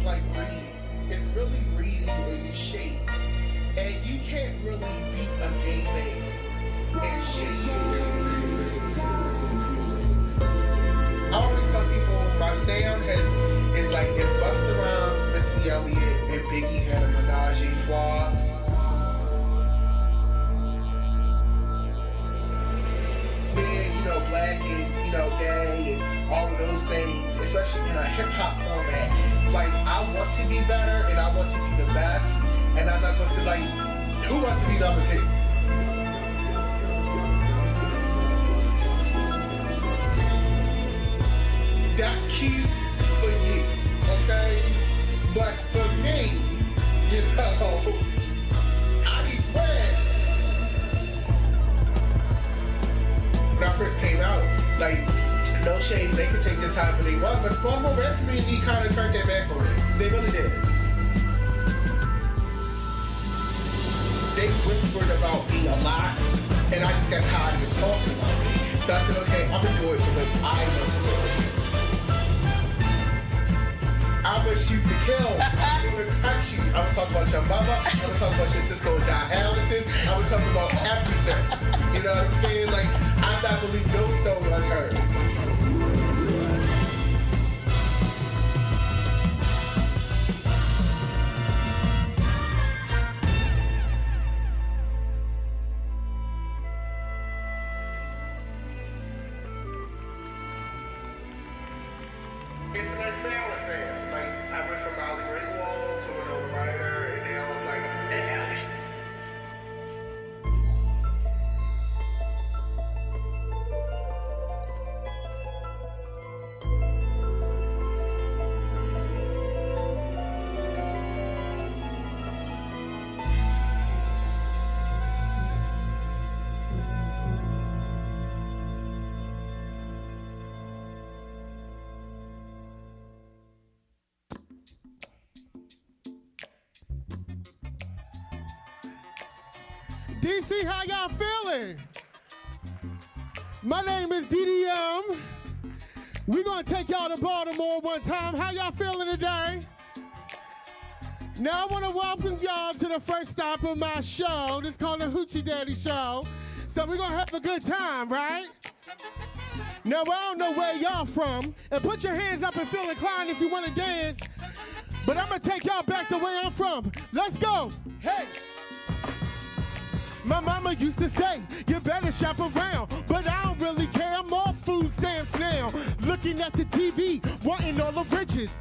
like reading. It's really reading in shade. And you can't really beat a gay man in shade. I always tell people my sound is like if Busta Rhymes, Missy Elliott, and Biggie had a menage a trois. Being, black and, gay and all of those things, especially in a hip-hop format. Like, I want to be better and I want to be the best, and I'm not gonna say, like, who wants to be number 2? That's cute for you, okay? But for me, I need twins. When I first came out, like, no shade, they could take this however they want, but the Baltimore rap community kind of turned their back on it. They really did. They whispered about me a lot, and I just got tired of them talking about me. So I said, okay, I'm gonna do it the way I want to do it. I'm gonna shoot to kill. I'm gonna cut you. I'm gonna talk about your mama. I'm gonna talk about your sister on dialysis. I'm gonna talk about everything. You know what I'm saying? Like, I'm not gonna leave no stone unturned. It's a nice balance there. Like, I went from Molly Ringwald to Winona Ryder, and now I'm like, DC, how y'all feeling? My name is DDM. We're gonna take y'all to Baltimore one time. How y'all feeling today? Now I wanna welcome y'all to the first stop of my show. This is called the Hoochie Daddy Show. So we're gonna have a good time, right? Now I don't know where y'all from, and put your hands up and feel inclined if you wanna dance. But I'm gonna take y'all back to where I'm from. Let's go, hey. My mama used to say, you better shop around, but I don't really care, I'm off food stamps now. Looking at the TV, wanting all the riches.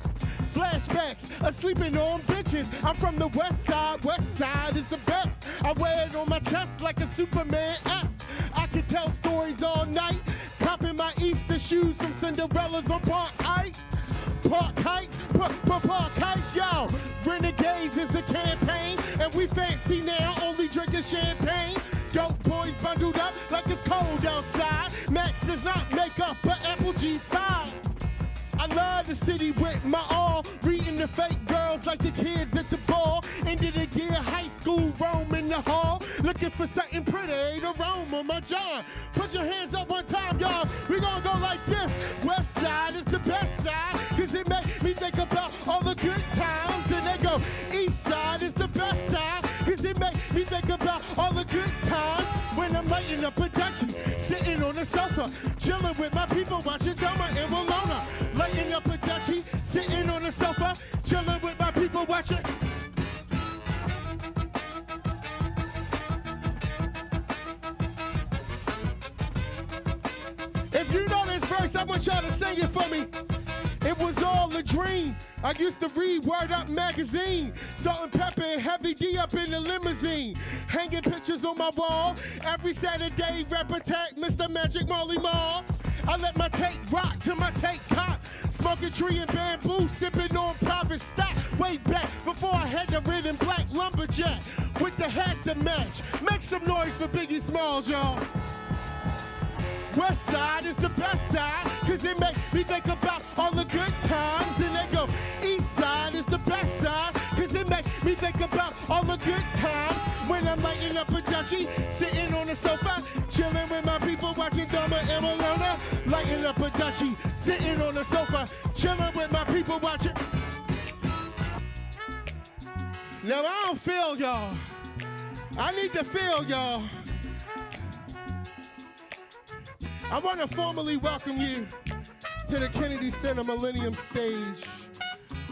Flashbacks of sleeping on bitches. I'm from the west side is the best. I wear it on my chest like a Superman S. I can tell stories all night, copping my Easter shoes from Cinderella's on Park Heights. Park Heights, Park Heights, yo. Renegades is the campaign, and we fancy now, only drinking champagne. Dope boys bundled up like it's cold outside. Max does not make up for Apple G5. I love the city with my all, reading the fake girls like the kids at the ball. Ended the year high school, roaming the hall, looking for something pretty to roam on my jaw. Put your hands up one time, y'all. We gonna go like this. West side is the best side, cause it make me think about all the good times. And they go, east side is the best side, cause it make me think about all the good times. When I'm lighting up production, sitting on the sofa, chilling with my people, watching Doma and Walona. Lighting up production, sitting on the sofa, chilling with my people, watching. If you know this verse, I want y'all to sing it for me. It was all a dream. I used to read Word Up magazine. Salt and pepper and Heavy D up in the limousine. Hanging pictures on my wall. Every Saturday, rap attack, Mr. Magic Molly Mall. I let my tape rock till my tape cop. Smoking tree and bamboo, sipping on private stock. Way back before I had the red and black lumberjack with the hat to match. Make some noise for Biggie Smalls, y'all. West side is the best side, cause it make me think about all the good times. And they go, east side is the best side, cause it make me think about all the good times. When I'm lighting up a dutchie, sitting on the sofa, chilling with my people, watching Doma and Malona. Lighting up a dutchie, sitting on the sofa, chilling with my people, watching. Now I don't feel y'all. I need to feel y'all. I want to formally welcome you to the Kennedy Center Millennium stage.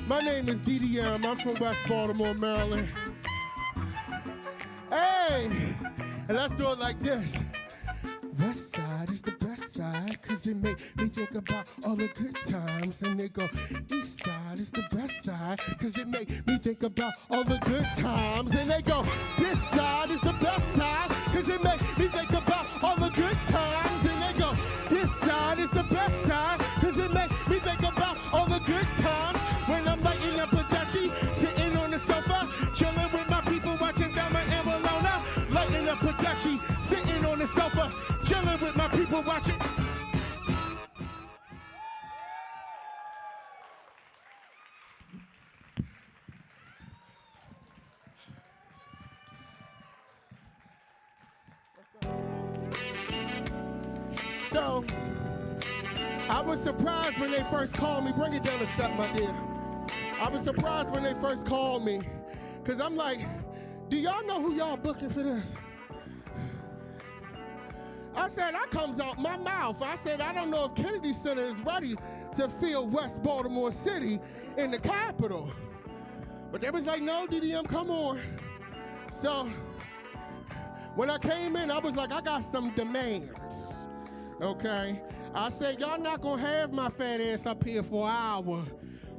My name is DDM. I'm from West Baltimore, Maryland. Hey, and let's do it like this. West side is the best side, cause it make me think about all the good times. And they go, east side is the best side, cause it make me think about all the good times. And they go, this side is the best side, cause it make me think about all the good times. And they go, this side is the best side, cause it make me think about all the good times. When I'm lighting up a Dutchie, sitting on the sofa, chilling with my people, watching Dama and Bologna. Lighting up a Dutchie, sitting on the sofa, chilling with my people, watching. So, I was surprised when they first called me. Bring it down a step, my dear. I was surprised when they first called me, because I'm like, do y'all know who y'all booking for this? I said, that comes out my mouth. I said, I don't know if Kennedy Center is ready to fill West Baltimore City in the capital. But they was like, no, DDM, come on. So, when I came in, I was like, I got some demands, okay? I said, y'all not gonna have my fat ass up here for an hour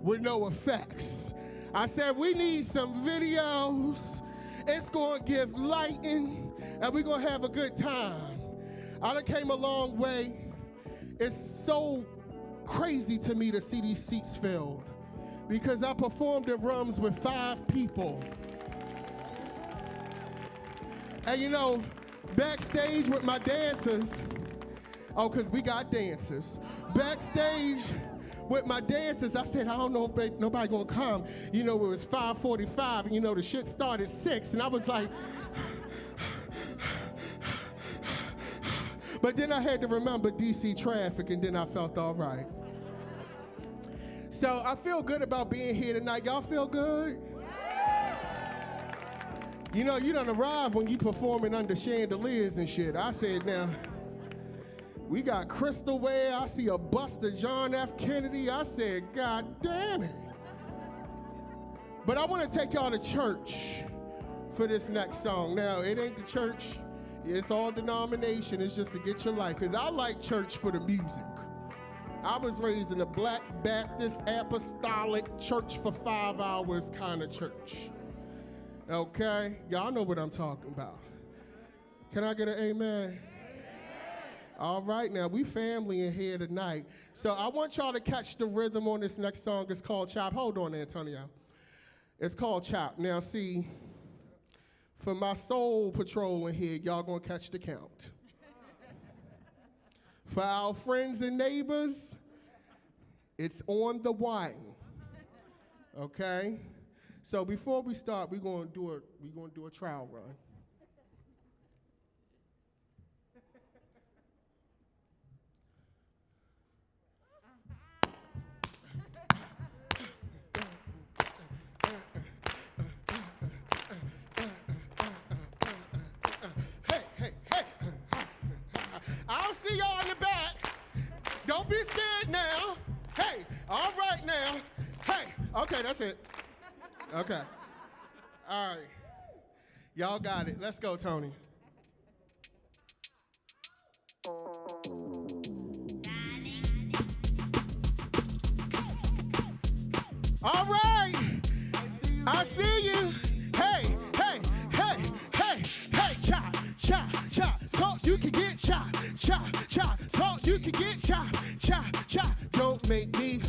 with no effects. I said, we need some videos. It's gonna give lighting, and we're gonna have a good time. I done came a long way. It's so crazy to me to see these seats filled, because I performed in rooms with 5 people. And you know, backstage with my dancers, because we got dancers. Backstage with my dancers, I said, I don't know if nobody gonna come. You know, it was 5:45, and you know, the shit started 6, and I was like, but then I had to remember DC traffic, and then I felt all right. So I feel good about being here tonight. Y'all feel good? You know, you done arrived when you performing under chandeliers and shit. I said, now, we got crystal ware. I see a bust of John F. Kennedy. I said, God damn it. But I want to take y'all to church for this next song. Now, it ain't the church. It's all denomination. It's just to get your life. Because I like church for the music. I was raised in a Black Baptist Apostolic church for 5 hours kind of church. Okay? Y'all know what I'm talking about. Can I get an amen? All right, now, we family in here tonight. So I want y'all to catch the rhythm on this next song. It's called Chop. Hold on, Antonio. It's called Chop. Now, see, for my soul patrol in here, y'all gonna catch the count. For our friends and neighbors, it's on the 1. Okay? So before we start, we're gonna do a trial run. I'll see y'all in the back. Don't be scared now. Hey, all right now. Hey, okay, that's it. Okay. All right. Y'all got it. Let's go, Tony. All right. I see you. Hey, hey, hey, hey, hey, chop, chop, chop. Talk, you can get chop, chop, chop. Talk, you can get chop, chop, chop. Don't make me.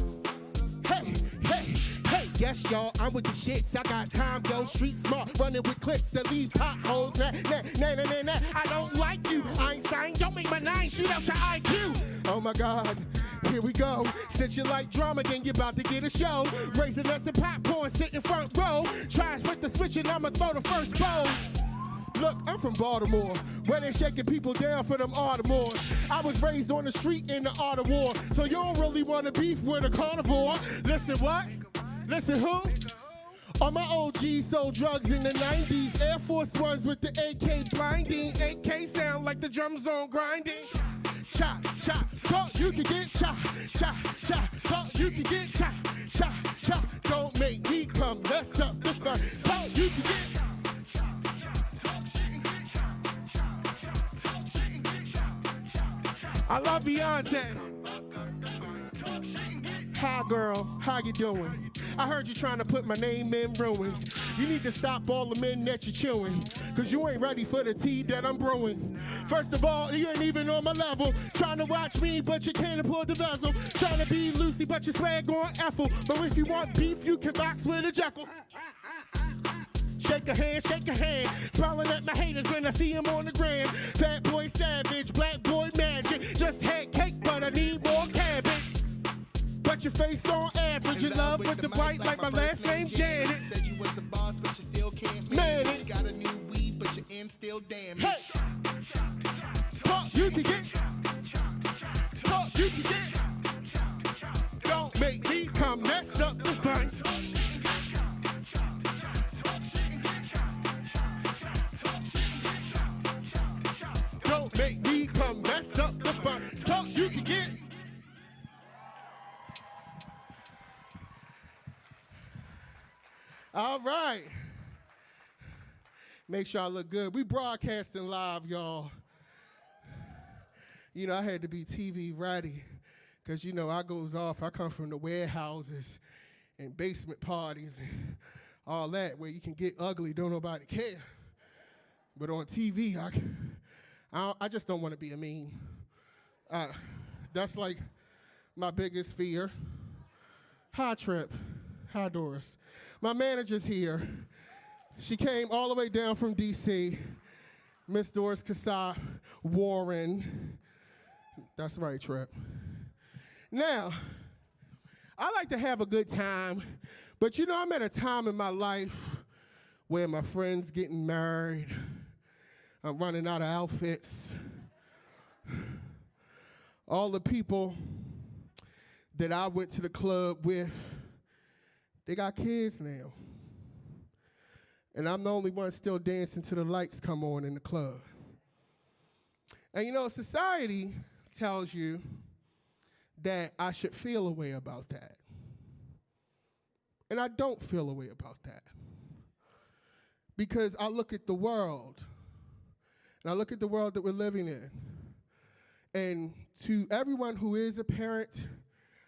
Hey, hey, hey. Yes, y'all, I'm with the shits. I got time, go street smart, running with clips that leave potholes. Nah, nah, nah, nah, nah, nah. I don't like you, Einstein. Don't make my 9 shoot out your IQ. Oh my God. Here we go. Since you like drama, then you about to get a show. Raising us and popcorn, sitting front row. Try to split the switch and I'ma throw the first bow. Look, I'm from Baltimore, where they shaking people down for them Audemars. I was raised on the street in the art of war, so you don't really want to beef with a carnivore. Listen what? Listen who? All my OGs sold drugs in the 90s. Air Force Ones with the AK blinding. AK sound like the drums on grinding. Chop, chop, talk, you can get chop, chop, chop, talk, you can get chop, chop, chop. Don't make me come mess up the fun. Talk, you can get. I love Beyonce. Hi girl, how you doing? I heard you trying to put my name in ruins. You need to stop all the men that you're chewing, cause you ain't ready for the tea that I'm brewing. First of all, you ain't even on my level. Trying to watch me, but you can't afford the bezel. Trying to be Lucy, but your swag on Ethel. But if you want beef, you can box with a jackal. Shake a hand, shake a hand. Smiling at my haters when I see them on the gram. Fat boy savage, black boy magic. Just had cake, but I need more cabbage. But your face on average, in love with the bright like my last name Janet. Said you was the boss, but you still can't manage. You got a new weave, but your end still damaged. Hey. Talk, you can get. Talk, you can get. Don't make me come mess up the fun. Don't make me come mess up the fun. Talk, you can get. All right. Make sure I look good. We broadcasting live, y'all. You know, I had to be TV ready because, you know, I goes off. I come from the warehouses and basement parties and all that where you can get ugly, don't nobody care. But on TV, I just don't want to be a meme. That's like my biggest fear. Hi, Trip. Hi, Doris. My manager's here. She came all the way down from D.C., Miss Doris Kassab Warren. That's right, Trip. Now, I like to have a good time, but you know, I'm at a time in my life where my friend's getting married, I'm running out of outfits. All the people that I went to the club with, they got kids now. And I'm the only one still dancing till the lights come on in the club. And you know, society tells you that I should feel a way about that. And I don't feel a way about that. Because I look at the world, and I look at the world that we're living in. And to everyone who is a parent,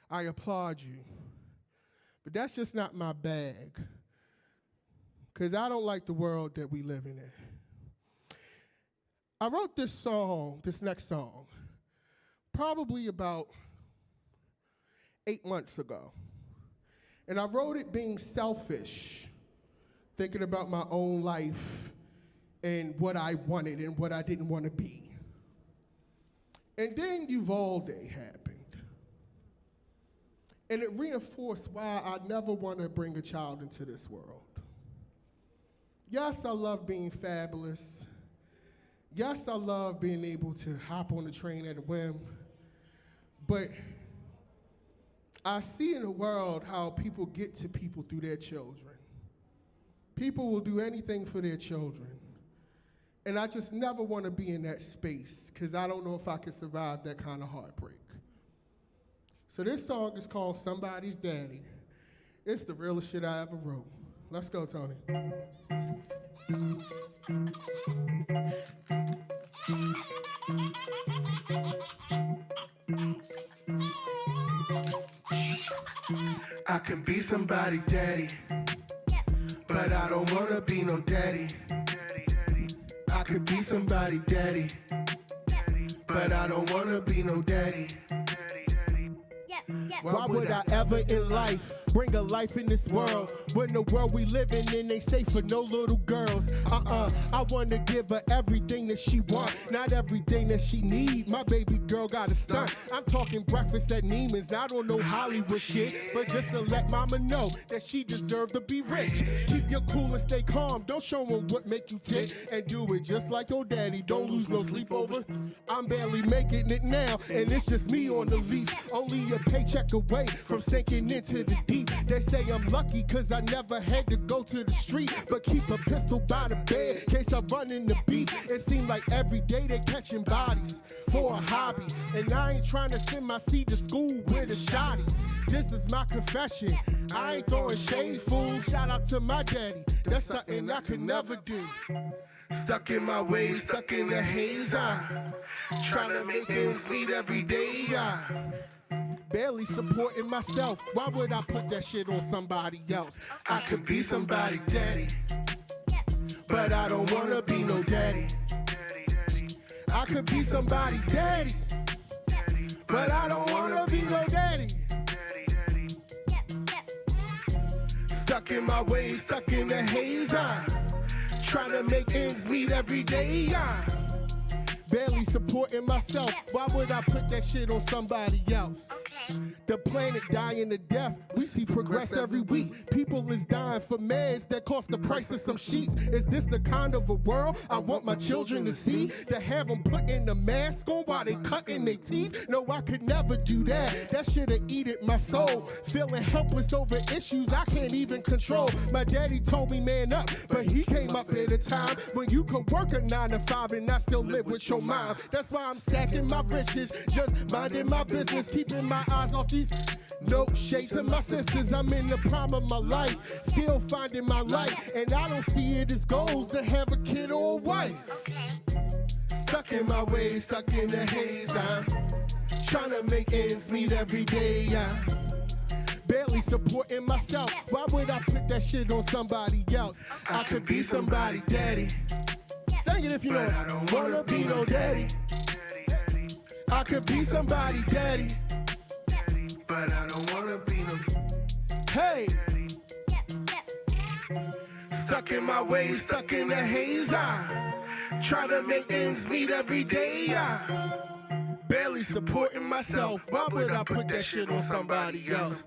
I applaud you. But that's just not my bag. Because I don't like the world that we live in. I wrote this song, this next song, probably about 8 months ago. And I wrote it being selfish, thinking about my own life and what I wanted and what I didn't want to be. And then Uvalde happened. And it reinforced why I never want to bring a child into this world. Yes, I love being fabulous. Yes, I love being able to hop on the train at a whim. But I see in the world how people get to people through their children. People will do anything for their children. And I just never want to be in that space because I don't know if I can survive that kind of heartbreak. So this song is called Somebody's Daddy. It's the realest shit I ever wrote. Let's go, Tony. I can be somebody's daddy, but I don't wanna be no daddy. I could be somebody's daddy, but I don't wanna be no daddy. Why would I ever in life bring a life in this world when the world we living in ain't safe for no little girls? I wanna give her everything that she want, not everything that she need. My baby girl got a stunt. I'm talking breakfast at Neiman's. I don't know Hollywood shit, but just to let mama know that she deserve to be rich. Keep your cool and stay calm. Don't show them what make you tick, and do it just like your daddy. Don't lose no sleep over. I'm barely making it now, and it's just me on the lease. Only a paycheck away from sinking into the deep. They say I'm lucky cause I never had to go to the street, but keep a pistol by the bed in case I run in the beat. It seems like every day they catching bodies for a hobby, and I ain't trying to send my seed to school with a shotty. This is my confession, I ain't throwing shade, fool. Shout out to my daddy, that's something I could never do. Stuck in my ways, stuck in the haze, trying to make ends meet every day, barely supporting myself. Why would I put that shit on somebody else? I could be somebody daddy, but I don't wanna be no daddy. I could be somebody daddy, but I don't wanna be no daddy. Stuck in my ways, stuck in the haze, trying to make ends meet every day, barely supporting myself. Why would I put that shit on somebody else? The planet dying to death, we see progress every week. People is dying for meds that cost the price of some sheets. Is this the kind of a world I want my children to see? To have them putting a mask on while they cutting their teeth? No, I could never do that. That shit'll eat at my soul. Feeling helpless over issues I can't even control. My daddy told me man up, but he came up at a time when you could work a 9 to 5 and not still live with your mom. That's why I'm stacking my riches, just minding my business, keeping my eyes off these. No shade to my sisters, I'm in the prime of my life, still finding my life, and I don't see it as goals to have a kid or a wife. Stuck in my ways, stuck in the haze, I'm trying to make ends meet every day, barely supporting myself. Why would I put that shit on somebody else? I could be somebody daddy. Sing it if you know. I don't wanna be no daddy. I could be somebody daddy, but I don't wanna be no. Hey, stuck in my ways, stuck in the haze, trying to make ends meet every day, barely supporting myself. Why would I put that shit on somebody else?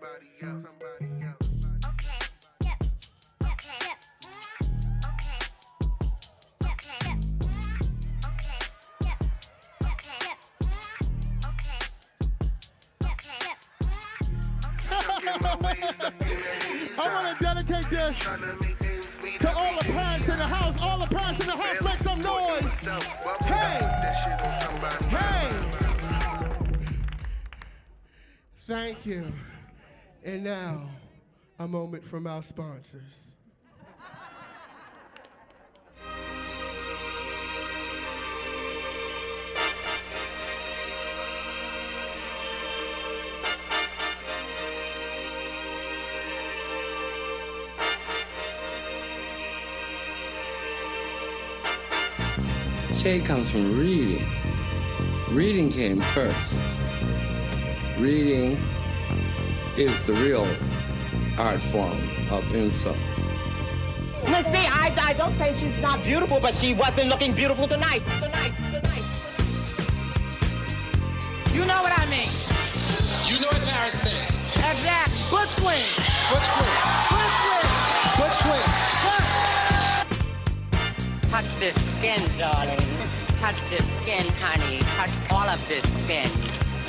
I want to dedicate this to all the parents in the house. All the parents in the house, make some noise. Hey, hey. Thank you. And now, a moment from our sponsors. Shade comes from reading. Reading came first. Reading is the real art form of insult. Now see, I don't say she's not beautiful, but she wasn't looking beautiful tonight. You know what I mean? You know what Paris says. Exactly. Foot swing. Foot swing. Foot swing. Foot swing. Touch this skin, darling. Touch this skin, honey. Touch all of this skin.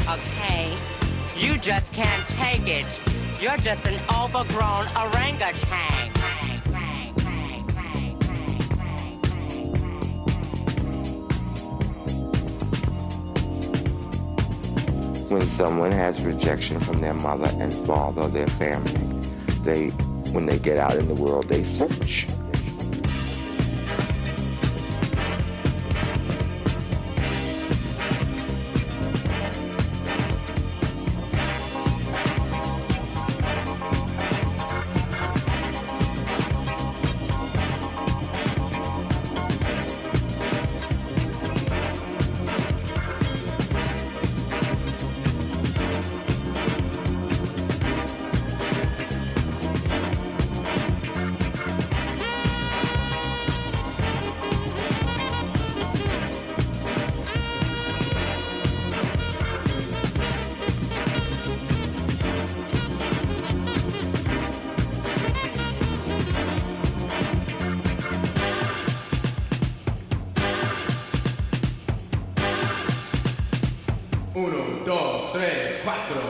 Okay? You just can't take it. You're just an overgrown orangutan. When someone has rejection from their mother and father or their family, when they get out in the world, they search. Uno, dos, tres, cuatro.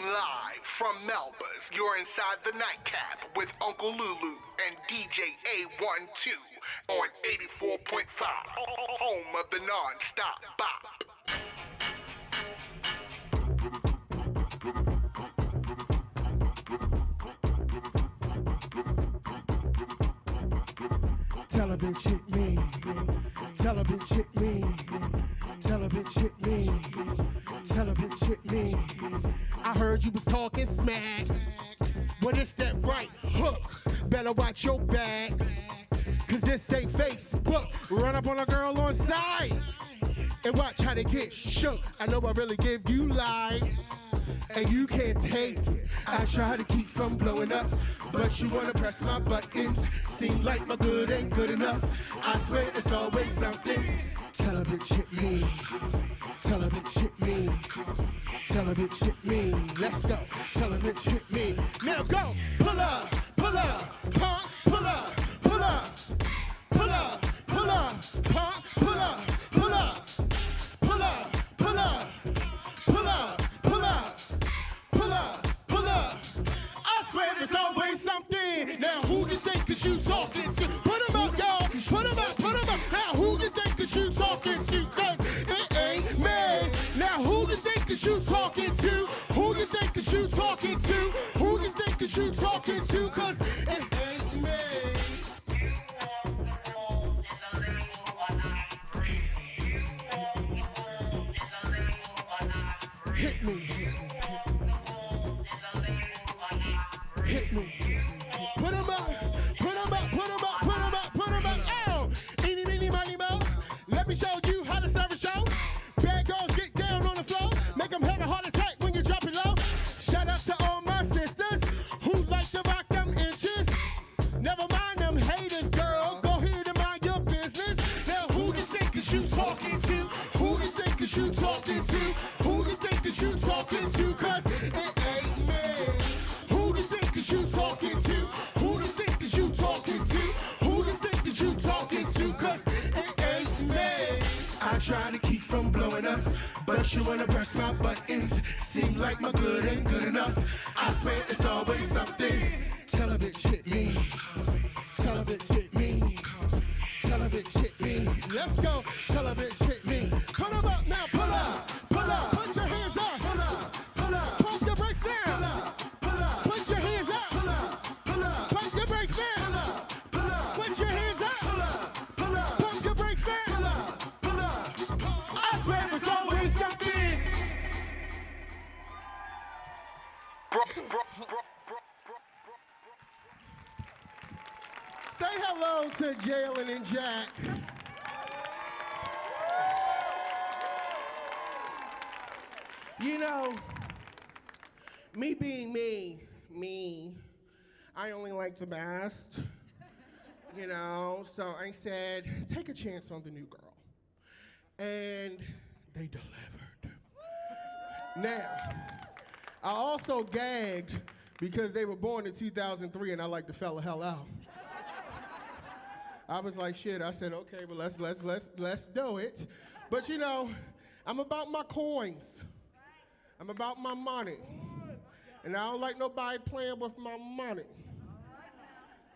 Broadcasting live from Melba's, you're inside the nightcap with Uncle Lulu and DJ A12 on 84.5, home of the non-stop bop. Tell a bitch hit me. Tell a bitch hit me. Tell a bitch hit me. Tell a bitch hit me. I heard you was talking smack. Well, it's that right hook. Better watch your back. Cause this ain't Facebook. Run up on a girl on side and watch how they get shook. I know I really give you life, and you can't take it. I try to keep from blowing up, but you wanna press my buttons. Seem like my good ain't good enough. I swear it's always something. Tell a bitch hit me. Tell a bitch hit me. Tell a bitch hit me. Let's go. Tell a bitch hit me. Now go. Pull up, pull up, pump, pull up, pull up, pull up, pull up, pump, pull up, pull up, pull up, pull up, pull up, pull up, pull up, pull up. I swear there's always something. Now who you think that you talking to? Put 'em up, y'all. Put 'em up, put 'em up. Now who you think that you talking to? Cause it ain't me. Now who you think that you talking to? Who you think that you talking to? Who you think that you talking to? Cause it ain't me. Hit me. Hit me. Put 'em up, put 'em up, put 'em up, put 'em up, put 'em up. Oh, eeny, meeny, miny, mo. Let me show you how to serve a show. Bad girls get down on the floor. Make 'em have a heart attack when you drop it low. Shout out to all my sisters who like to rock them inches. Never mind them haters, girl. Go ahead and mind your business. Now who you think is you talking to? Who you think is you talking to? Who you think is you talking to? Cause it ain't me. Who you think is you talking to? Who you think is you talking to? Who you think is you talking to? Cause it ain't me. I try to keep from blowing up, but you wanna press my buttons. Seem like my good ain't good enough. I swear it's always something. Tell a bitch hit me. Tell a bitch hit me. Tell a bitch hit me. Let's go. Tell a bitch hit me. Put 'em up now. Pull up. Pull up. Put your hands up. Pull up. Pull up. Pump your brakes down. Pull up. Pull up. Put your hands up. Pull up. Pull up. Pump your brakes down. Pull up. Pull up. Put your hands up. Pull up. Pull up. Pump your brakes down. Pull up. Pull up. I swear it's always something. Say hello to Jalen and Jack. You know, me being me, I only like the best. You know, so I said, take a chance on the new girl. And they delivered. Now, I also gagged because they were born in 2003 and I like to fell the hell out. I was like, shit, I said, okay, well, let's do it. But you know, I'm about my coins. I'm about my money. And I don't like nobody playing with my money.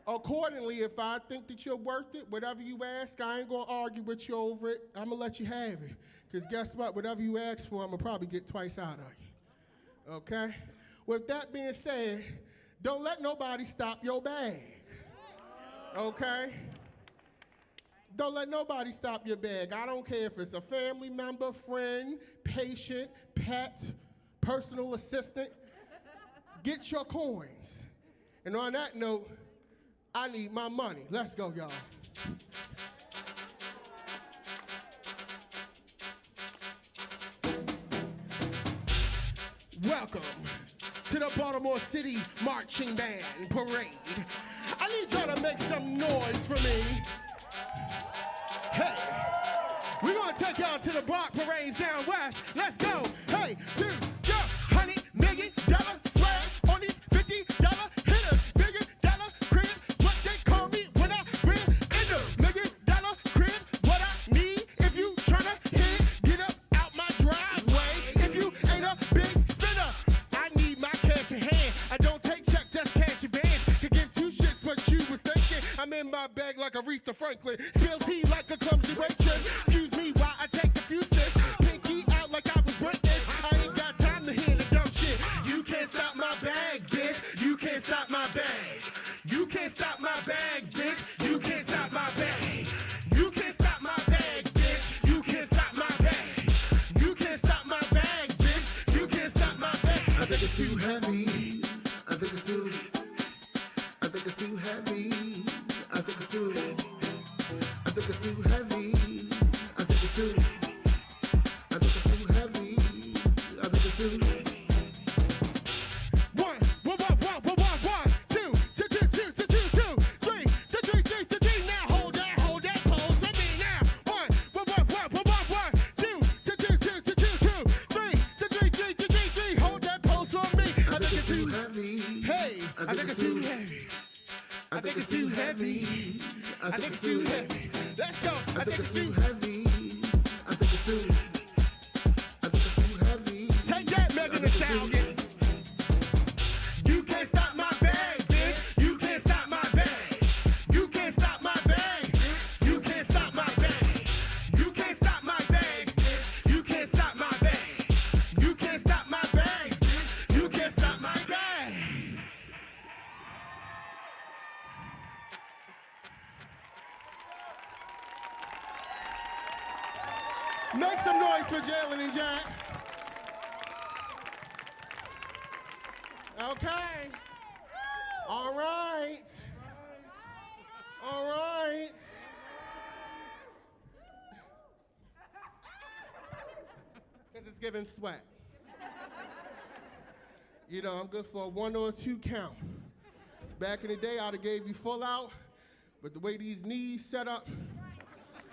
Accordingly, if I think that you're worth it, whatever you ask, I ain't gonna argue with you over it. I'm gonna let you have it. Because guess what? Whatever you ask for, I'm gonna probably get twice out of you. Okay? With that being said, don't let nobody stop your bag. Okay? Don't let nobody stop your bag. I don't care if it's a family member, friend, patient, pet, personal assistant. Get your coins. And on that note, I need my money. Let's go, y'all. Welcome to the Baltimore City Marching Band Parade. I need y'all to make some noise for me. Hey, we're gonna take y'all to the block parades down west. Let's go. Hey, dude, yo, $100 million swag on these $50 hitters. $1 million crib, what they call me when I bring in the $1 million crib. What I need if you tryna hit, get up out my driveway. If you ain't a big spinner, I need like Aretha Franklin. Spill tea like a clumsy waitress. Excuse me while I take a few sips. Pinky out like I was British. I ain't got time to hear the dumb shit. You can't stop my bag, bitch. You can't stop my bag. You can't stop my bag, bitch. You can't stop my bag. You can't stop my bag, bitch. You can't stop my bag. You can't stop my bag, bitch. You can't stop my bag. I think it's too heavy. I think it's too. I think it's too heavy. I think it's too. I think it's too heavy. I think it's too. I think it's too heavy. I think it's too. One, two, three. Now hold that pose for me now. One, two, three. Hold that pose for me. I think it's too heavy. Hey, I think it's too heavy. I think it's too heavy. I think it's too heavy. Let's go. I think it's too heavy. I think it's too. I think it's too heavy. Take that, Megan Thee Stallion. You can't stop my bag, bitch. You can't stop my bag. You can't stop my bag, bitch. You can't stop my bag. You can't stop my bag, bitch. You can't stop my bag. You can't stop my bag, bitch. You can't stop my bag. Make some noise for Jalen and Jack. Okay. All right. All right. Because it's giving sweat. You know, I'm good for a 1 or a 2 count. Back in the day, I'd have gave you full out, but the way these knees set up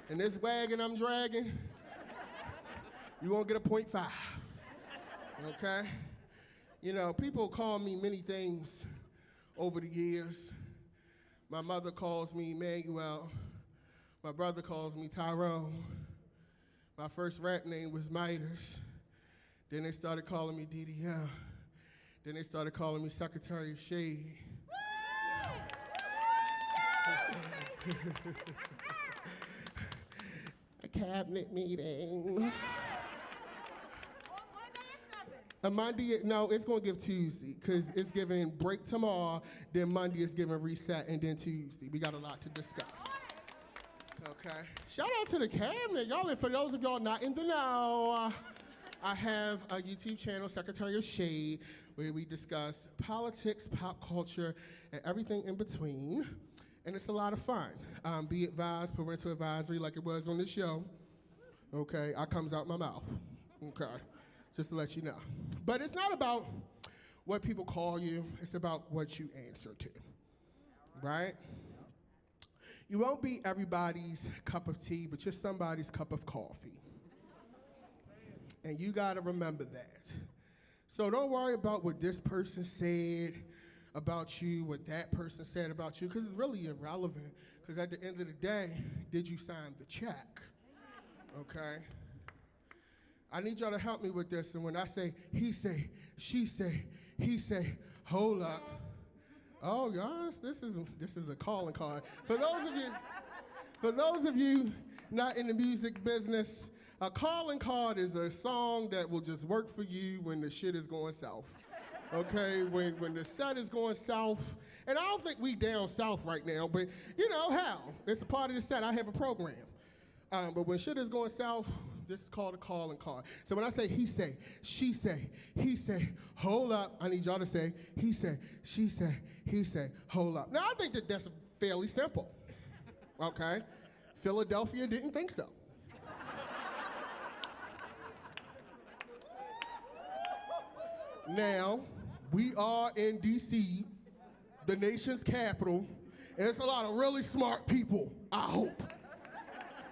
and this wagon I'm dragging, you won't get a 0.5, okay? You know, people call me many things over the years. My mother calls me Emmanuel. My brother calls me Tyrone. My first rap name was Midas. Then they started calling me DDM. Then they started calling me Secretary of Shade. A cabinet meeting. A Monday, no, it's gonna give Tuesday, because it's giving break tomorrow, then Monday is giving reset, and then Tuesday. We got a lot to discuss. Okay. Shout out to the cabinet, y'all, and for those of y'all not in the know, I have a YouTube channel, Secretary of Shade, where we discuss politics, pop culture, and everything in between. And it's a lot of fun. Be advised, parental advisory, like it was on this show. Okay, I comes out my mouth. Okay, just to let you know. But it's not about what people call you, it's about what you answer to, right? You won't be everybody's cup of tea, but you're somebody's cup of coffee. And you gotta remember that. So don't worry about what this person said about you, what that person said about you, because it's really irrelevant, because at the end of the day, did you sign the check? Okay? I need y'all to help me with this, and when I say he say, she say, he say, hold up. Oh, yes, this is a calling card. For those of you not in the music business, a calling card is a song that will just work for you when the shit is going south. Okay, when the set is going south, and I don't think we down south right now, but you know, hell, it's a part of the set, I have a program. But when shit is going south, this is called a calling card. So when I say he say, she say, he say, hold up, I need y'all to say, he say, she say, he say, hold up. Now I think that that's fairly simple, okay? Philadelphia didn't think so. Now, we are in D.C., the nation's capital, and it's a lot of really smart people, I hope.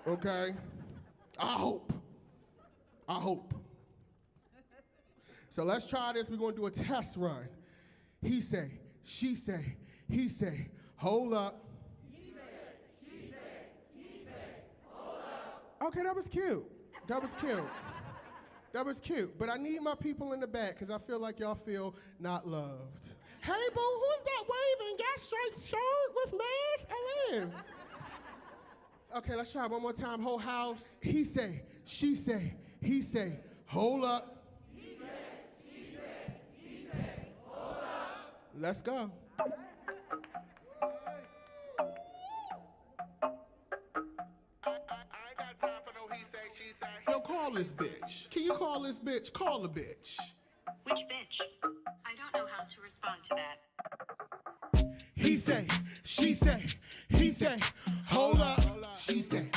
Okay? I hope. So let's try this. We're going to do a test run. He say, she say, he say, hold up. He say, she say, he say, hold up. Okay, that was cute. That was cute, but I need my people in the back because I feel like y'all feel not loved. Hey, boo, who's that waving? Got striped shirt with mask? I live. Okay, let's try one more time. Whole house. He say, she say, he say, hold up. He say, hold up. Let's go. I ain't got time for no he say, she say. Yo, call this bitch. Can you call this bitch? Call the bitch. Which bitch? I don't know how to respond to that. He say, she say, he say, hold up. She said,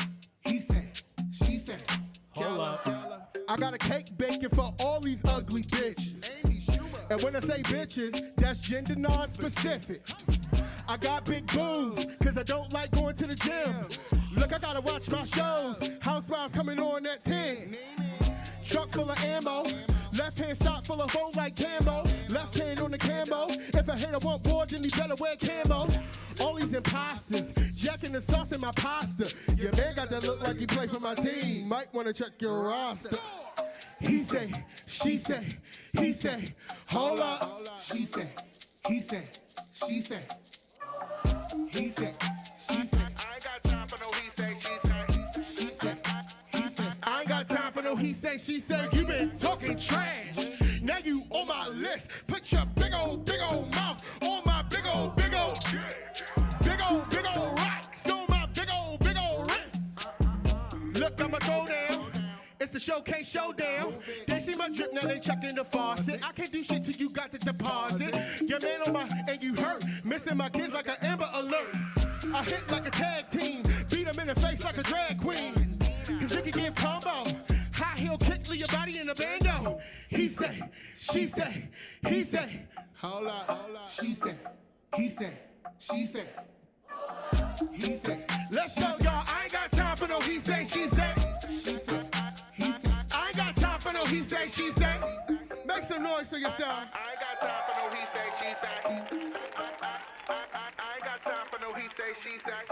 he said, she said, Hold up. I got a cake baking for all these ugly bitches. And when I say bitches, that's gender non-specific. I got big boobs, cause I don't like going to the gym. Look, I gotta watch my shows. Housewives coming on at 10. Truck full of ammo. Left hand stock full of holes like Cambo. Left hand on the camo. If a hater want more, then he better wear camo. All these imposters, jacking the sauce in my pasta. Your man got that look like he play for my team. Might wanna check your roster. He say, she say, he say, hold up. She said, he said, she said, he said, she said, I ain't got time for no he say, she say. she said, he said. I ain't got time for no he say, she say. You been talking trash. Now you on my list. Put your big old mouth on my big old rocks on my big old wrist. Look, I'ma go down. It's the showcase showdown. They see my drip, now they checking the faucet. I can't do shit till you got the deposit. Your man on my, and you hurt. Missing my kids like an Amber Alert. I hit like a tag team. Beat him in the face like a drag queen. Cause you can give combo. High heel kick, leave your body in a bando. He say, she say, he say. Hold up. She said, he said, she said, he said. Let's go, y'all. I ain't got time for no he say, she say. She said, he said. I ain't got time for no he say, she say. Make some noise for yourself. I ain't got time for no he say, she say. I ain't got time for no he say, she say.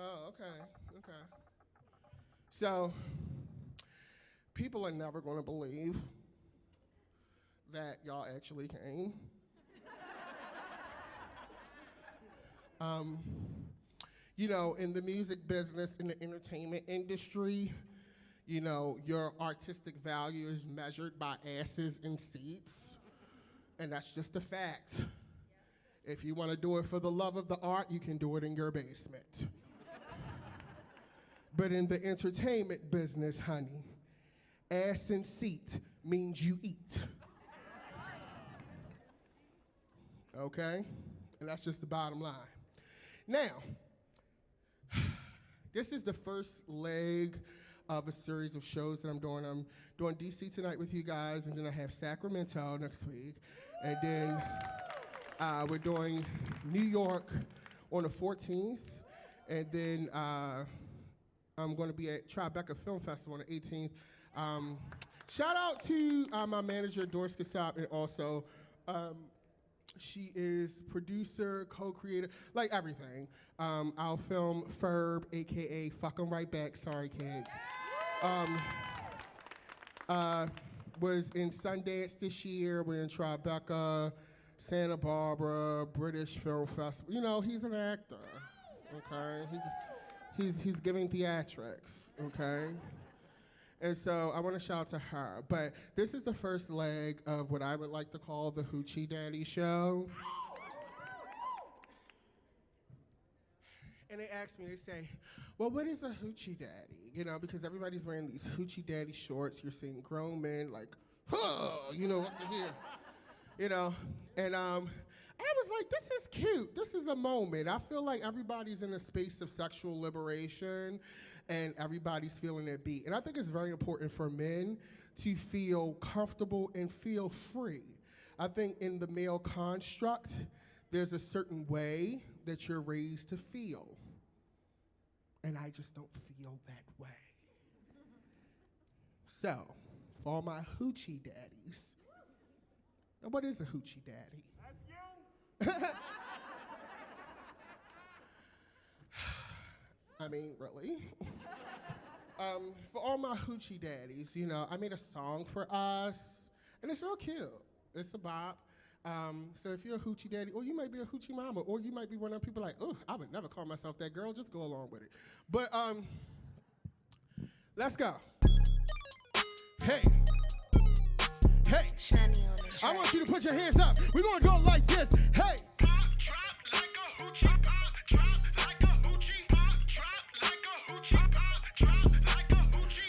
Oh, okay. So, people are never gonna believe that y'all actually came. You know, in the music business, in the entertainment industry, you know, your artistic value is measured by asses and seats, and that's just a fact. If you want to do it for the love of the art, you can do it in your basement. But in the entertainment business, honey, ass and seat means you eat. Okay? And that's just the bottom line. Now, this is the first leg of a series of shows that I'm doing. I'm doing DC tonight with you guys, and then I have Sacramento next week. And then we're doing New York on the 14th. And then I'm going to be at Tribeca Film Festival on the 18th. Shout out to my manager, Doris Kassab, and also she is producer, co-creator, like everything. I'll film Ferb, a.k.a. Fuck 'em Right Back, sorry kids. Was in Sundance this year, we're in Tribeca, Santa Barbara, British Film Festival. You know, he's an actor, okay? He's giving theatrics, okay? And so I want to shout out to her. But this is the first leg of what I would like to call the Hoochie Daddy show. And they ask me, they say, well, what is a Hoochie Daddy? You know, because everybody's wearing these Hoochie Daddy shorts. You're seeing grown men like, huh, you know, up to here. You know, and I was like, this is cute. This is a moment. I feel like everybody's in a space of sexual liberation and everybody's feeling their beat. And I think it's very important for men to feel comfortable and feel free. I think in the male construct, there's a certain way that you're raised to feel. And I just don't feel that way. So, for all my hoochie daddies, now what is a hoochie daddy? That's you. I mean, really? For all my hoochie daddies, you know, I made a song for us. And it's real cute. It's a bop. So if you're a hoochie daddy, or you might be a hoochie mama, or you might be one of them people like, oh, I would never call myself that girl, just go along with it. But let's go. Hey. Hey. I want you to put your hands up. We're gonna go like this. Hey.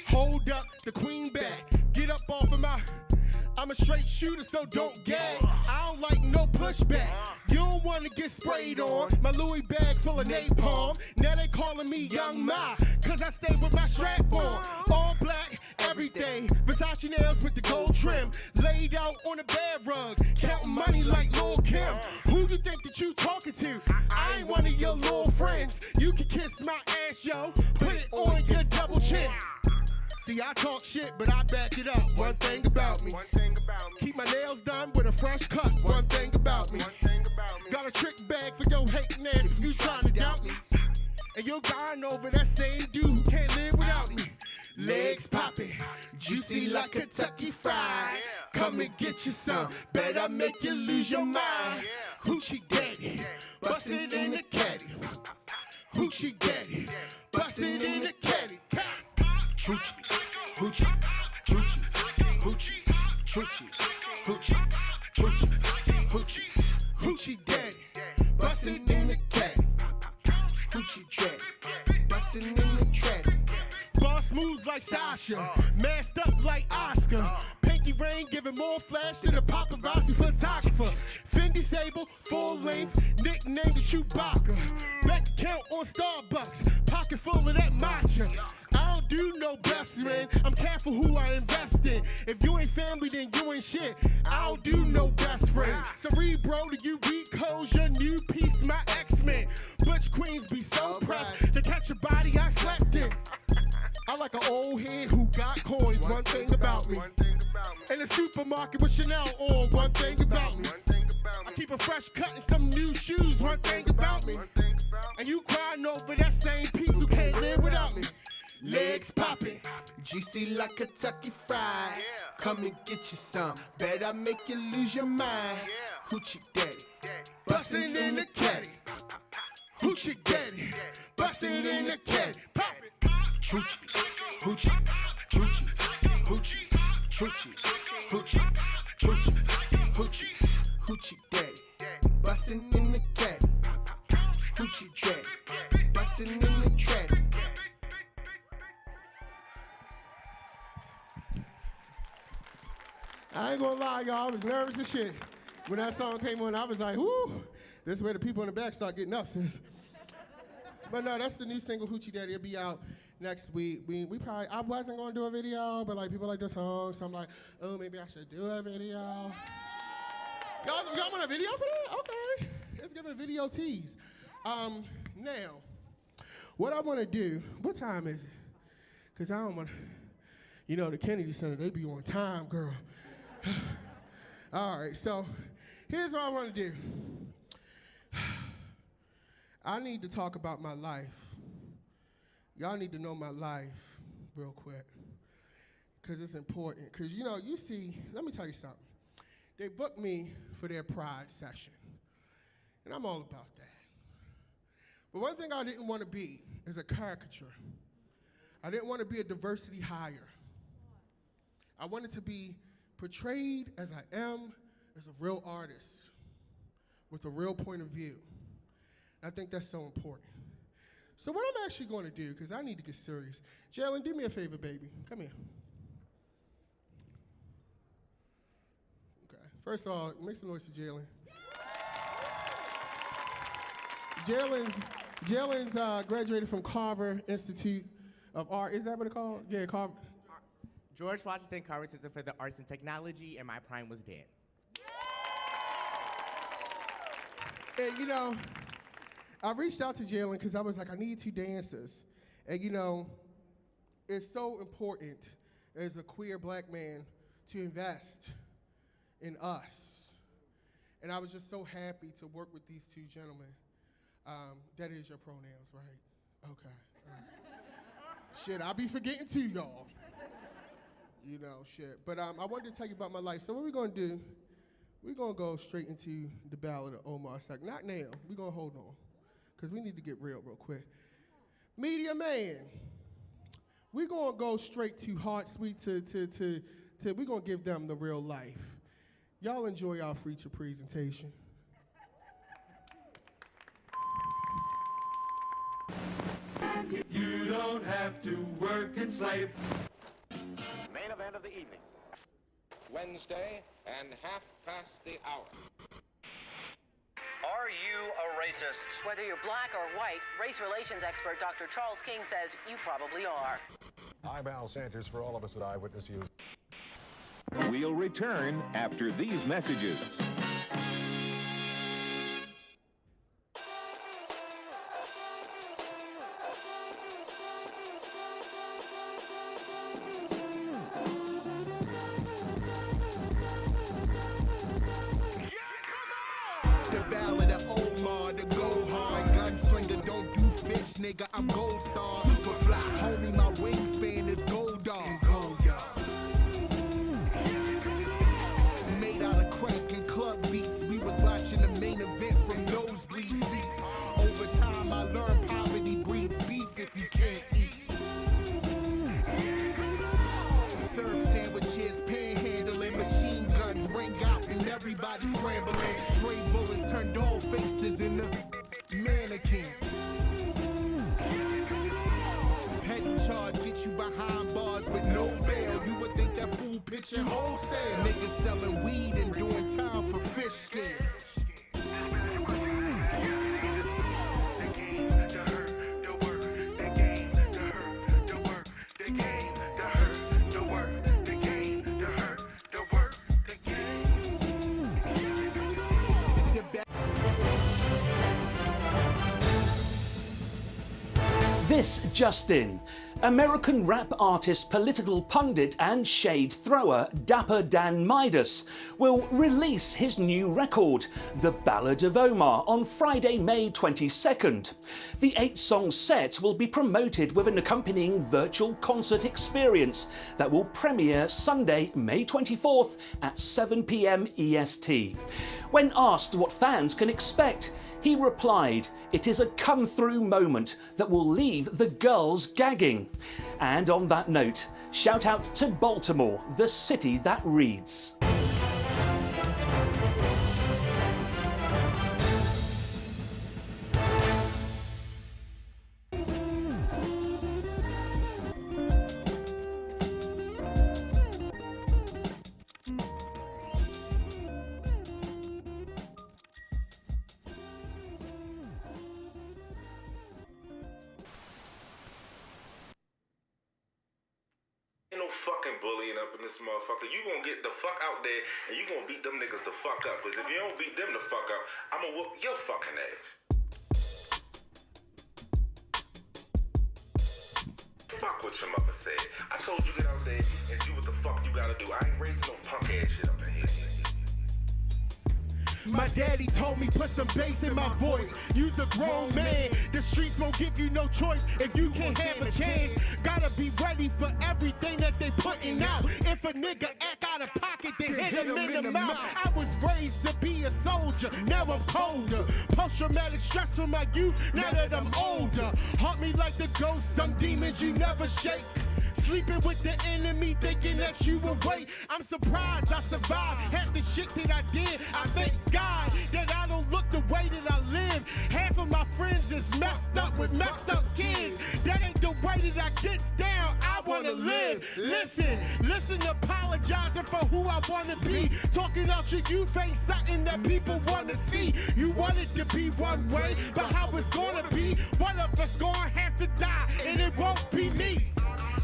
Hold up the queen bag. Get up off of my. I'm a straight shooter, so don't gag. I don't like no pushback. You don't want to get sprayed on. My Louis bag full of napalm. Now they calling me Young Ma, cause I stay with my strap on. All black, everything. Versace nails with the gold trim. Laid out on a bed rug. Counting money like Lil' Kim. Who you think that you talking to? I ain't one of your little friends. You can kiss my ass, yo. Put it on your double chin. See, I talk shit, but I back it up. One thing about me. Keep my nails done with a fresh cut. One thing about me. Got a trick bag for your hating ass if you trying to doubt me. And you're dying over that same dude who can't live without me. Legs popping, juicy like Kentucky Fried. Come and get you some, bet I make you lose your mind. Hoochie Daddy, bust it in the caddy. Hoochie Daddy, bust it in the caddy. Hoochie, hoochie, hoochie, hoochie, hoochie, hoochie, hoochie, hoochie, hoochie daddy, bustin' in the caddy. Hoochie daddy, bustin' in the caddy. Boss moves like Sasha, masked up like Oscar. Pinky ring giving more flash than a paparazzi photographer. Fendi Sable, full length, nickname the Chewbacca. Bank account on Starbucks, pocket full of that matcha. I don't do no best friend, I'm careful who I invest in. If you ain't family, then you ain't shit. I don't do no best friend. Cerebro to you weak hoes, your new piece, my X-Men. Butch queens be so pressed to catch a body I slept in. I like an old head who got coins, one thing about me. In the supermarket with Chanel on, one thing about me. I keep a fresh cut and some new shoes, one thing about me. And you crying over that same piece who can't live without me. Legs popping, juicy like Kentucky Fried. Come and get you some, bet I make you lose your mind. Hoochie Daddy, bustin' in the caddy. Hoochie Daddy, bustin' in the caddy. Pop it. Hoochie, hoochie, hoochie, hoochie, hoochie, hoochie, hoochie, hoochie, hoochie daddy, bustin' in the caddy. Hoochie daddy, bustin' in the caddy. I ain't gonna lie, y'all, I was nervous as shit. When that song came on, I was like, whoo, this is where the people in the back start getting up, sis. But no, that's the new single, Hoochie Daddy. It'll be out next week. We probably, I wasn't gonna do a video, but like people like the song, so I'm like, oh, maybe I should do a video. Y'all want a video for that? Okay, let's give a video tease. Now, what I wanna do, what time is it? Cause I don't wanna, you know, the Kennedy Center, they be on time, girl. All right, so here's what I wanna do. I need to talk about my life. Y'all need to know my life real quick, because it's important. Because, you know, you see, let me tell you something. They booked me for their Pride session, and I'm all about that. But one thing I didn't want to be is a caricature. I didn't want to be a diversity hire. I wanted to be portrayed as I am, as a real artist, with a real point of view. I think that's so important. So what I'm actually going to do, because I need to get serious. Jalen, do me a favor, baby. Come here. Okay. First of all, make some noise for Jalen. Jalen's graduated from Carver Institute of Art. Is that what it's called? Yeah, Carver. George Washington Carver Center for the Arts and Technology, and my prime was dead. And you know, I reached out to Jalen because I was like, I need 2 dancers. And you know, it's so important as a queer black man to invest in us. And I was just so happy to work with these 2 gentlemen. That is your pronouns, right? Okay. All right. Shit, I'll be forgetting too, y'all. you know, shit. But I wanted to tell you about my life. So what we're gonna do, we're gonna go straight into the Ballad of Omaha. It's like, not now, we're gonna hold on, because we need to get real quick. Media man, we're gonna go straight to Heart Sweet to we're gonna give them the real life. Y'all enjoy our feature presentation. You don't have to work and slave. Main event of the evening. Wednesday and 1:30. Are you a racist? Whether you're black or white, race relations expert Dr. Charles King says you probably are. I'm Al Sanders for all of us at Eyewitness News. We'll return after these messages. The Ballad of Omaha, the go hard gunslinger, don't do fish, nigga, I'm gold star. Super fly, homie, my wingspan is gold dog. Made out of crack and club beats, we was watching the main event from nosebleed seats. Over time, I learned poverty breeds beef if you can't eat. Serve sandwiches, panhandling, machine guns ring out and everybody scrambling. Stray bullets turn doll faces in the mannequin. Petty charge get you behind bars with no bail. You would think that fool pitching wholesale. Niggas selling weed and doing time for fish scale. This just in. American rap artist, political pundit and shade thrower Dapper Dan Midas will release his new record, The Ballad of Omaha, on Friday, May 22nd. The 8-song set will be promoted with an accompanying virtual concert experience that will premiere Sunday, May 24th at 7 p.m. EST. When asked what fans can expect, he replied, "It is a come-through moment that will leave the girls gagging." And on that note, shout out to Baltimore, the city that reads. Ain't no fucking bullying up in this motherfucker. You gonna get the fuck out there and you gonna beat them niggas the fuck up. Cause if you don't beat them the fuck up, I'ma whoop your fucking ass. Fuck what your mother said. I told you get out there and do what the fuck you gotta do. I ain't raising no punk ass shit up in here. My daddy told me put some bass in my voice. You's a grown man. The streets won't give you no choice if you can't have a chance. Gotta be ready for everything that they putting out. If a nigga act out of pocket, then hit him in the mouth. I was raised to be a soldier. Now I'm colder. Post-traumatic stress from my youth. Now that I'm older. Haunt me like the ghost. Some demons you never shake. Sleeping with the enemy, thinking that you awake. I'm surprised I survived half the shit that I did. I thank God that I don't look the way that I live. Half of my friends is messed up with messed up kids. That ain't the way that I get down. I wanna live. Listen apologizing for who I wanna be. Talking out your youth ain't something that people wanna see. You want it to be one way, but how it's gonna be? One of us gonna have to die, and it won't be me.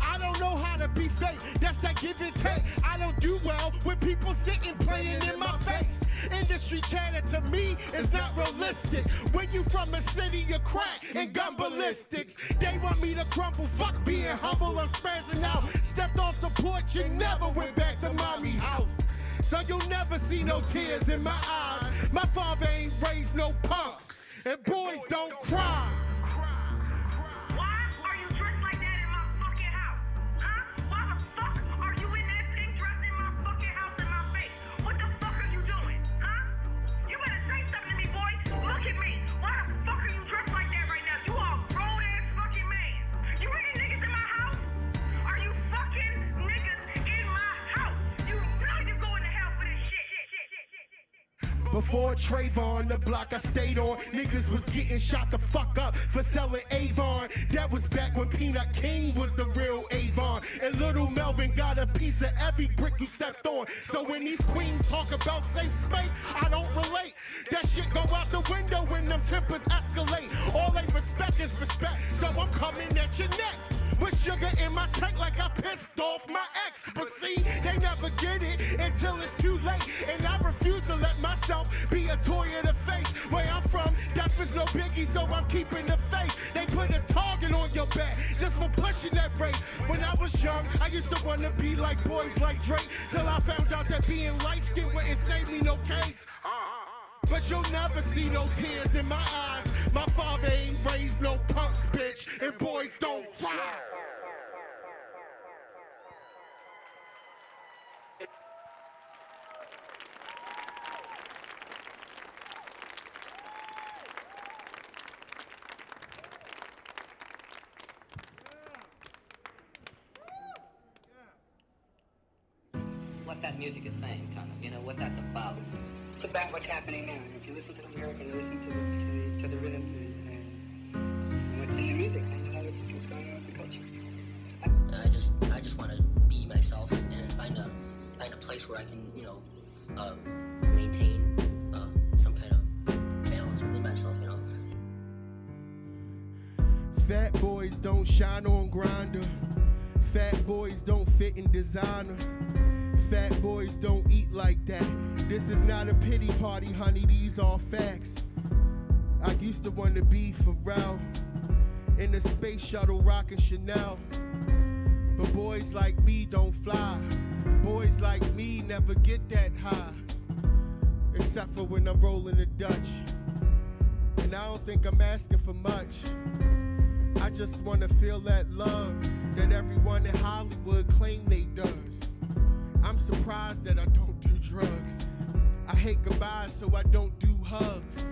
I don't know how to be fake, that's that give and take. I don't do well with people sitting playing in my face. Industry chatter to me is not realistic. When you from a city of crack and gun ballistics, they want me to crumble, fuck being humble, I'm spazzing out. Stepped off the porch and never went back to mommy's house. So you'll never see no tears in my eyes. My father ain't raised no punks, and boys don't cry. Why are you dressed like that in my fucking house? Huh? Why the fuck are you in that Before Trayvon, the block I stayed on, niggas was getting shot the fuck up for selling Avon. That was back when Peanut King was the real Avon. And Little Melvin got a piece of every brick you stepped on. So when these queens talk about safe space, I don't relate. That shit go out the window when them tempers escalate. All they respect is respect, so I'm coming at your neck with sugar in my tank like I pissed off my ex. But see, they never get it until it's too late. And I refuse to let myself be a toy of the face. Where I'm from, death is no biggie, so I'm keeping the faith. They put a target on your back just for pushing that race. When I was young, I used to want to be like boys like Drake, till I found out that being light-skinned wouldn't save me no case. But you'll never see no tears in my eyes. My father ain't raised no punks, bitch, and boys don't cry. What that music is saying, kind of, you know, what that's about. It's about what's happening now. If you listen to the lyric and you listen to the rhythm and what's in the music, then you know what's going on with the culture. I just want to be myself and find a place where I can, you know, maintain some kind of balance within myself, you know. Fat boys don't shine on Grindr. Fat boys don't fit in designer. Fat boys don't eat like that. This is not a pity party, honey, these are facts. I used to want to be Pharrell in the space shuttle rocking Chanel. But boys like me don't fly. Boys like me never get that high. Except for when I'm rolling the Dutch. And I don't think I'm asking for much. I just want to feel that love that everyone in Hollywood claim they does. I'm surprised that I don't do drugs. I hate goodbyes, so I don't do hugs.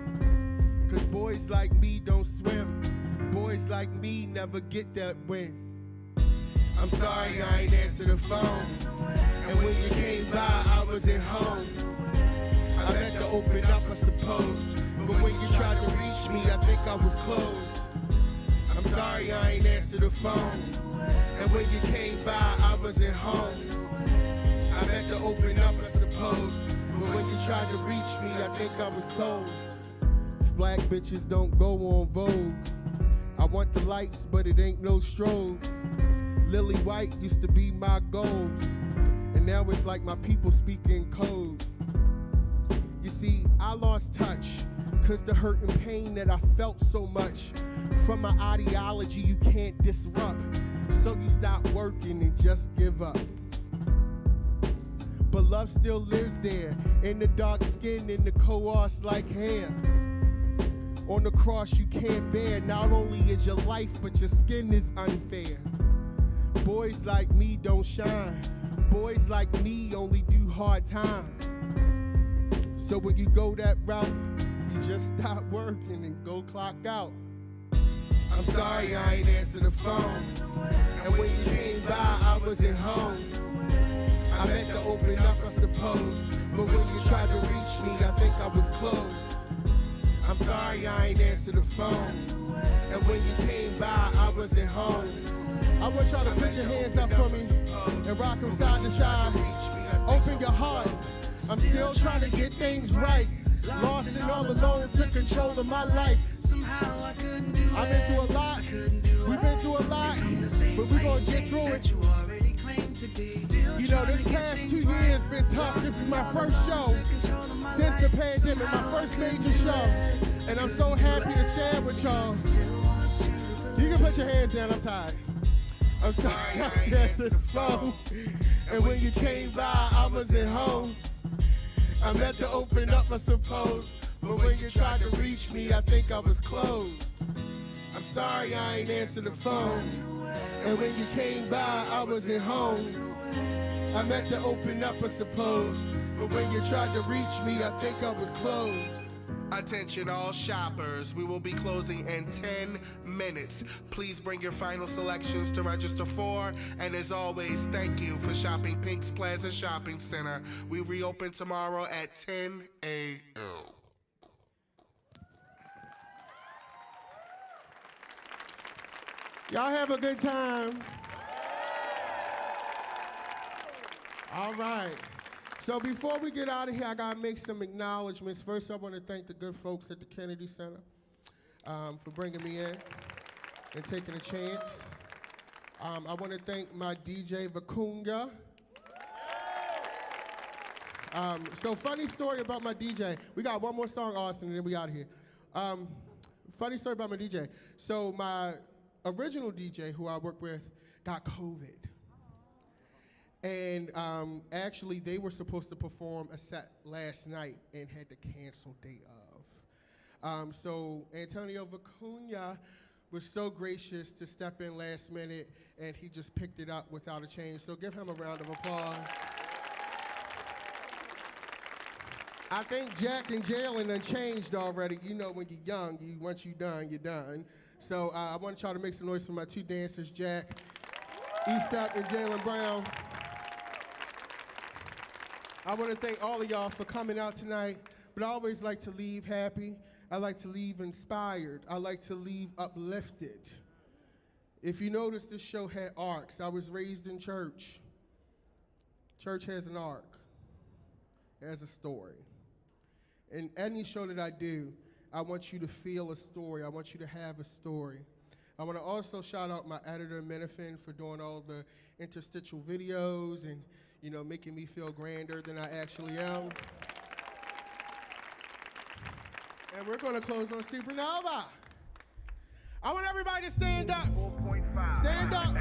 Cause boys like me don't swim. Boys like me never get that win. I'm sorry I ain't answer the phone. And when you came by, I wasn't home. I meant to open up, I suppose. But when you tried to reach me, I think I was closed. I'm sorry I ain't answer the phone. And when you came by, I wasn't home. I meant to open up, I suppose. But when you tried to reach me, I think I was closed. Black bitches don't go on Vogue. I want the lights, but it ain't no strobes. Lily White used to be my goals. And now it's like my people speak in code. You see, I lost touch, cause the hurt and pain that I felt so much from my ideology you can't disrupt. So you stop working and just give up. But love still lives there, in the dark skin, in the coarse like hair. On the cross you can't bear, not only is your life, but your skin is unfair. Boys like me don't shine. Boys like me only do hard time. So when you go that route, you just stop working and go clock out. I'm sorry I ain't answer the phone. And when you came by, I wasn't home. I meant to open up, I suppose. But when you tried to reach me, I think I was closed. I'm sorry I ain't answer the phone. And when you came by, I wasn't home. I want y'all to put your hands up for me and rock them side to side. Open your hearts. I'm still trying to get things right. Lost and all alone, took control of my life. I've been through a lot. We've been through a lot. But we're gonna get through it. You know, this past 2 years been tough. This is my first show since the pandemic, my first major show. And I'm so happy to share with y'all. You can put your hands down, I'm tired. I'm sorry I ain't answered the phone. And when you came by, I wasn't home. I meant to open up, I suppose. But when you tried to reach me, I think I was closed. I'm sorry I ain't answered the phone. And when you came by, I wasn't home. I meant to open up, I suppose. But when you tried to reach me, I think I was closed. Attention all shoppers, we will be closing in 10 minutes. Please bring your final selections to register for. And as always, thank you for shopping Pink's Plaza Shopping Center. We reopen tomorrow at 10 a.m. Y'all have a good time. All right. So before we get out of here, I gotta make some acknowledgements. First, I want to thank the good folks at the Kennedy Center for bringing me in and taking a chance. I want to thank my DJ Vakunga. So funny story about my DJ. We got one more song, Austin, and then we out of here. Funny story about my DJ. So my original DJ, who I work with, got COVID. And actually, they were supposed to perform a set last night and had to cancel day of. So Antonio Vacuña was so gracious to step in last minute, and he just picked it up without a change. So give him a round of applause. I think Jack and Jalen done changed already. You know, when you're young, once you're done, you're done. So I want y'all to make some noise for my two dancers, Jack Eastep and Jalen Brown. I want to thank all of y'all for coming out tonight, but I always like to leave happy. I like to leave inspired. I like to leave uplifted. If you notice, this show had arcs. I was raised in church. Church has an arc. It has a story. In any show that I do, I want you to feel a story. I want you to have a story. I want to also shout out my editor, Menifin, for doing all the interstitial videos and, you know, making me feel grander than I actually am. And we're going to close on Supernova. I want everybody to stand up. Stand up.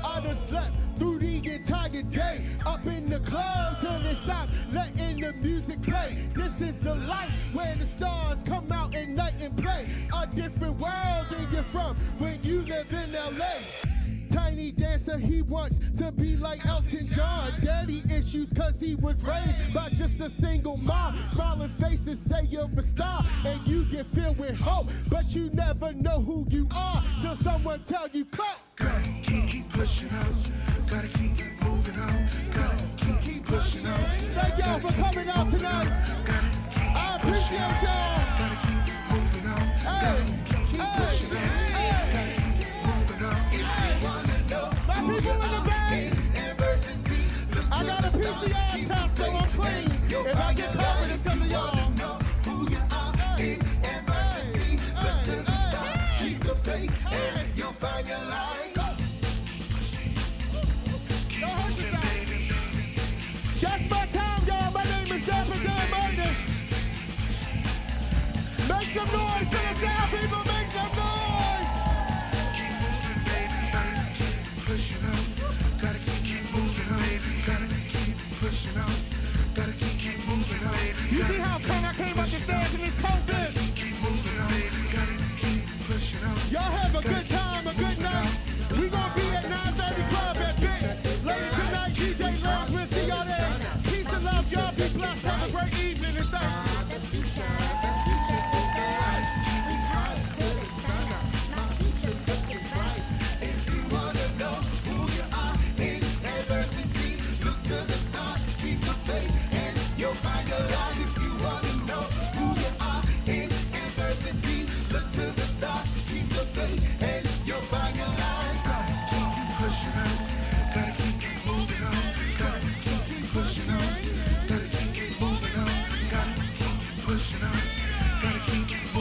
I done slept through the entire day, up in the club till they stop letting the music play. This is the light where the stars come out at night and play. A different world than you're from when you live in LA. Tiny dancer, he wants to be like Elton John. Daddy issues cause he was raised by just a single mom. Smiling faces say you're a star and you get filled with hope, but you never know who you are till someone tell you cut. Gotta keep pushing on. Gotta keep moving on. Gotta keep pushing on. Thank y'all for coming out tonight. I appreciate y'all. Gotta keep moving on. Gotta keep pushing on. My people in the bay, I got a piece of y'all top, so I'm clean. If I get covered, it's because of y'all. Keep the faith and you'll find your life. That's my time, y'all. My name is Dapper Dan Midas. Make some noise for the down people. Make some noise. Keep moving, baby. Gotta keep pushing on. Gotta keep moving on. Gotta keep pushing on. Gotta keep moving on. You see how come I came up the stairs in this COVID? Keep moving on. Gotta keep pushing on. Y'all have a good time, a good night. We gonna be at 9:30 Club at Big. Later tonight, DJ Lounge. We'll see y'all there. Peace and love, y'all. Be blessed. Have a great evening and thank you.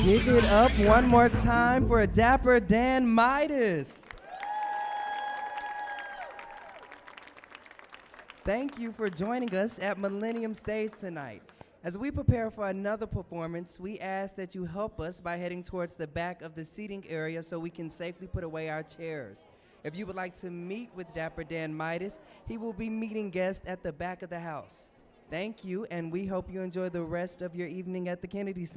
Give it up one more time for Dapper Dan Midas. Thank you for joining us at Millennium Stage tonight. As we prepare for another performance, we ask that you help us by heading towards the back of the seating area so we can safely put away our chairs. If you would like to meet with Dapper Dan Midas, he will be meeting guests at the back of the house. Thank you, and we hope you enjoy the rest of your evening at the Kennedy Center.